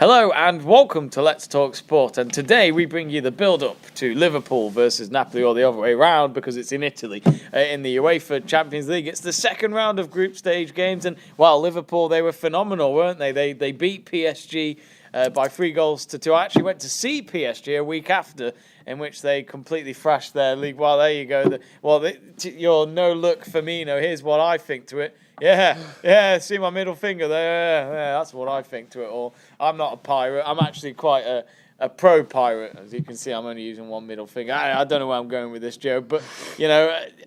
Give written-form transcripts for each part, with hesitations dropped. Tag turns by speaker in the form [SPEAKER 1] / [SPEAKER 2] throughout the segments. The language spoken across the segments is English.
[SPEAKER 1] Hello and welcome to Let's Talk Sport, and today we bring you the build-up to Liverpool versus Napoli, or the other way round because it's in Italy, in the UEFA Champions League. It's the second round of group stage games, and while Liverpool, they were phenomenal, weren't they? They beat PSG by 3-2. I actually went to see PSG a week after, in which they completely thrashed their league. Well, there you go. Your no-look Firmino, here's what I think to it. Yeah, see my middle finger there? Yeah, that's what I think to it all. I'm not a pirate. I'm actually quite a pro-pirate. As you can see, I'm only using one middle finger. I don't know where I'm going with this, Joe. But,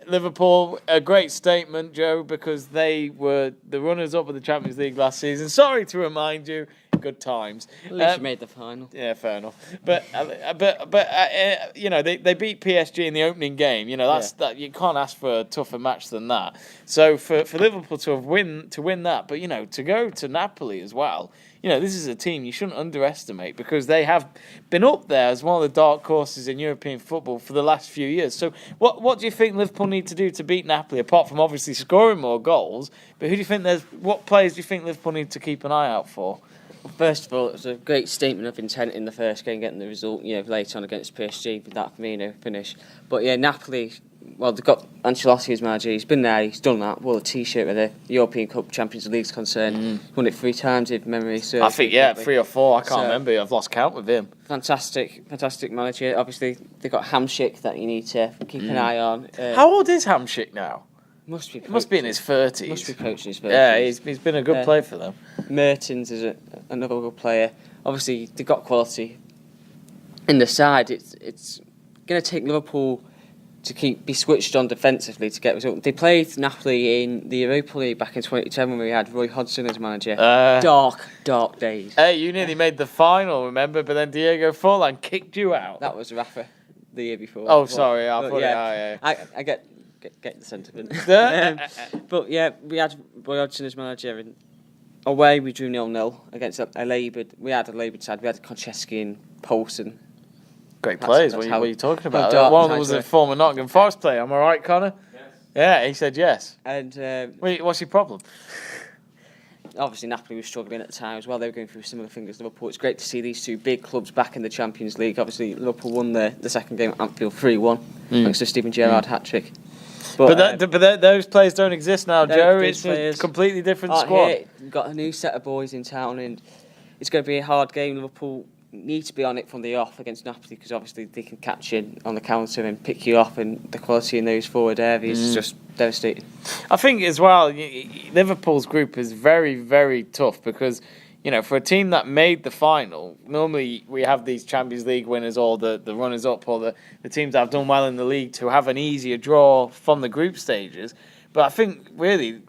[SPEAKER 1] Liverpool, a great statement, Joe, because they were the runners-up of the Champions League last season. Sorry to remind you. Good times.
[SPEAKER 2] At least you made the final.
[SPEAKER 1] Yeah, fair enough. But they beat PSG in the opening game. That you can't ask for a tougher match than that. So for Liverpool to win that, but to go to Napoli as well. This is a team you shouldn't underestimate because they have been up there as one of the dark horses in European football for the last few years. So what do you think Liverpool need to do to beat Napoli, apart from obviously scoring more goals? But what players do you think Liverpool need to keep an eye out for?
[SPEAKER 2] First of all, it was a great statement of intent in the first game, getting the result, later on against PSG with that Firmino finish. But Napoli, well, they've got Ancelotti as manager. He's been there, he's done that. Wore a T-shirt with the European Cup Champions League's concerned. Won it 3 times, if memory serves.
[SPEAKER 1] I think, 3 or 4. I can't remember. I've lost count with him.
[SPEAKER 2] Fantastic manager. Obviously, they've got Hamsik that you need to keep an eye on.
[SPEAKER 1] How old is Hamsik now?
[SPEAKER 2] Must be in his
[SPEAKER 1] 30s.
[SPEAKER 2] Must be coaching his 30s.
[SPEAKER 1] Yeah, he's been a good player for them.
[SPEAKER 2] Mertens is another good player. Obviously, they've got quality in the side. It's going to take Liverpool to be switched on defensively to get results. They played Napoli in the Europa League back in 2010 when we had Roy Hodgson as manager. Dark days.
[SPEAKER 1] Hey, you nearly made the final, remember? But then Diego Forlan kicked you out.
[SPEAKER 2] That was Rafa the year before.
[SPEAKER 1] Oh, sorry. I thought
[SPEAKER 2] I get the sentiment. But we had Roy Hodgson as manager, and away we drew 0-0 against a laboured. We had a laboured side. We had Konchesky and Poulsen.
[SPEAKER 1] Great players. What are you talking about? One of them was a former Nottingham Forest player. Am I right, Conor?
[SPEAKER 2] Yes.
[SPEAKER 1] Yeah, he said yes.
[SPEAKER 2] And
[SPEAKER 1] what's your problem?
[SPEAKER 2] Obviously, Napoli was struggling at the time as well. They were going through similar things as Liverpool. It's great to see these two big clubs back in the Champions League. Obviously, Liverpool won the second game at Anfield 3-1 thanks to Steven Gerrard hat-trick.
[SPEAKER 1] But those players don't exist now, Joe. It's a completely different squad.
[SPEAKER 2] We've got a new set of boys in town, and it's going to be a hard game. Liverpool need to be on it from the off against Napoli because obviously they can catch you on the counter and pick you off, and the quality in those forward areas is just devastating.
[SPEAKER 1] I think as well, Liverpool's group is very, very tough because, for a team that made the final, normally we have these Champions League winners or the runners-up or the teams that have done well in the league to have an easier draw from the group stages. But I think, really,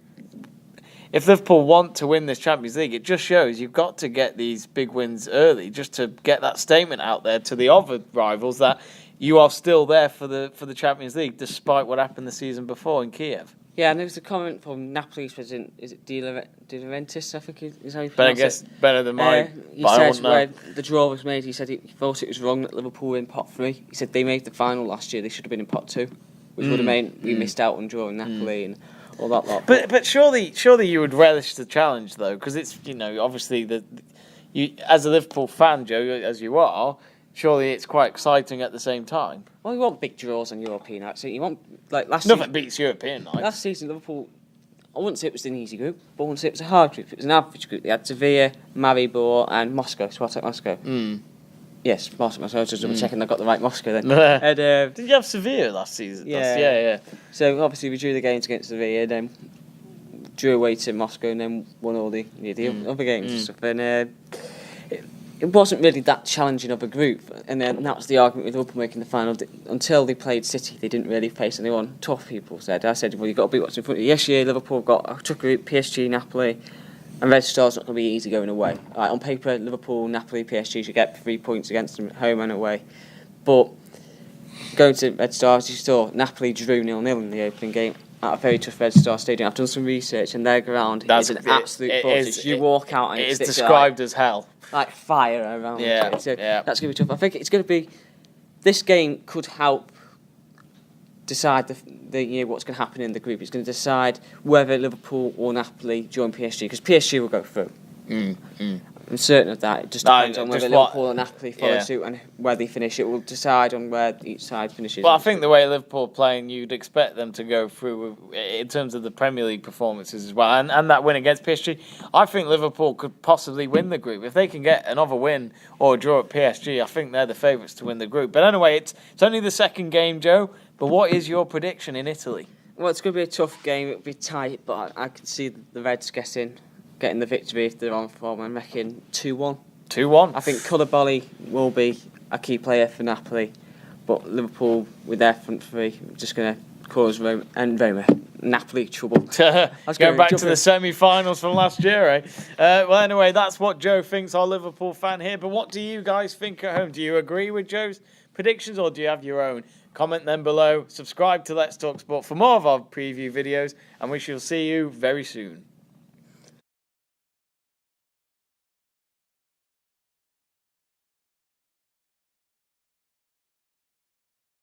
[SPEAKER 1] if Liverpool want to win this Champions League, it just shows you've got to get these big wins early just to get that statement out there to the other rivals that you are still there for the Champions League despite what happened the season before in Kiev.
[SPEAKER 2] Yeah, and there was a comment from Napoli's president, is it De Laurentiis, I think is how you pronounce it?
[SPEAKER 1] But I guess better than mine.
[SPEAKER 2] He said when the draw was made, he said he thought it was wrong that Liverpool were in pot 3. He said they made the final last year, they should have been in pot 2, which would have meant we missed out on drawing Napoli and all that lot.
[SPEAKER 1] But surely you would relish the challenge, though, because it's, obviously, as a Liverpool fan, Joe, as you are, surely it's quite exciting at the same time.
[SPEAKER 2] Well, you want big draws on European nights. You want,
[SPEAKER 1] nothing beats European nights.
[SPEAKER 2] Last season, Liverpool, I wouldn't say it was an easy group, but I wouldn't say it was a hard group. It was an average group. They had Sevilla, Maribor, and Moscow, Spartak Moscow. Yes, Spartak Moscow. I was just double checking I got the right Moscow then. And,
[SPEAKER 1] did you have Sevilla last season? Yeah.
[SPEAKER 2] So obviously we drew the games against Sevilla, then drew away to Moscow, and then won all the other games and stuff. And it wasn't really that challenging of a group, and then that was the argument with Liverpool making the final. Until they played City, they didn't really face anyone tough, people said. I said, well, you've got to beat what's in front of you. Yes, Liverpool got a tough group, PSG, Napoli, and Red Star's not going to be easy going away. On paper, Liverpool, Napoli, PSG should get 3 points against them at home and away. But going to Red Star, as you saw, Napoli drew 0-0 in the opening game at a very tough Red Star Stadium. I've done some research, and their ground is an absolute fortress. You walk out and
[SPEAKER 1] it's described as hell.
[SPEAKER 2] Like fire around it. So that's going to be tough. I think it's going to be... This game could help decide what's going to happen in the group. It's going to decide whether Liverpool or Napoli join PSG, because PSG will go through. I'm certain of that. It just
[SPEAKER 1] No,
[SPEAKER 2] depends on whether
[SPEAKER 1] just what-
[SPEAKER 2] Liverpool and Napoli follow suit, and where they finish. It will decide on where each side finishes.
[SPEAKER 1] Well, I think the way Liverpool are playing, you'd expect them to go through in terms of the Premier League performances as well, and that win against PSG. I think Liverpool could possibly win the group if they can get another win or a draw at PSG. I think they're the favourites to win the group. But anyway, it's only the second game, Joe. But what is your prediction in Italy?
[SPEAKER 2] Well, it's going to be a tough game. It'll be tight, but I can see the Reds getting the victory if they're on form. I'm making 2-1.
[SPEAKER 1] 2-1.
[SPEAKER 2] I think Conor will be a key player for Napoli, but Liverpool with their front three just going to cause Napoli trouble.
[SPEAKER 1] Going back to the semi-finals from last year, eh? Well, anyway, that's what Joe thinks, our Liverpool fan here. But what do you guys think at home? Do you agree with Joe's predictions, or do you have your own? Comment them below. Subscribe to Let's Talk Sport for more of our preview videos, and we shall see you very soon.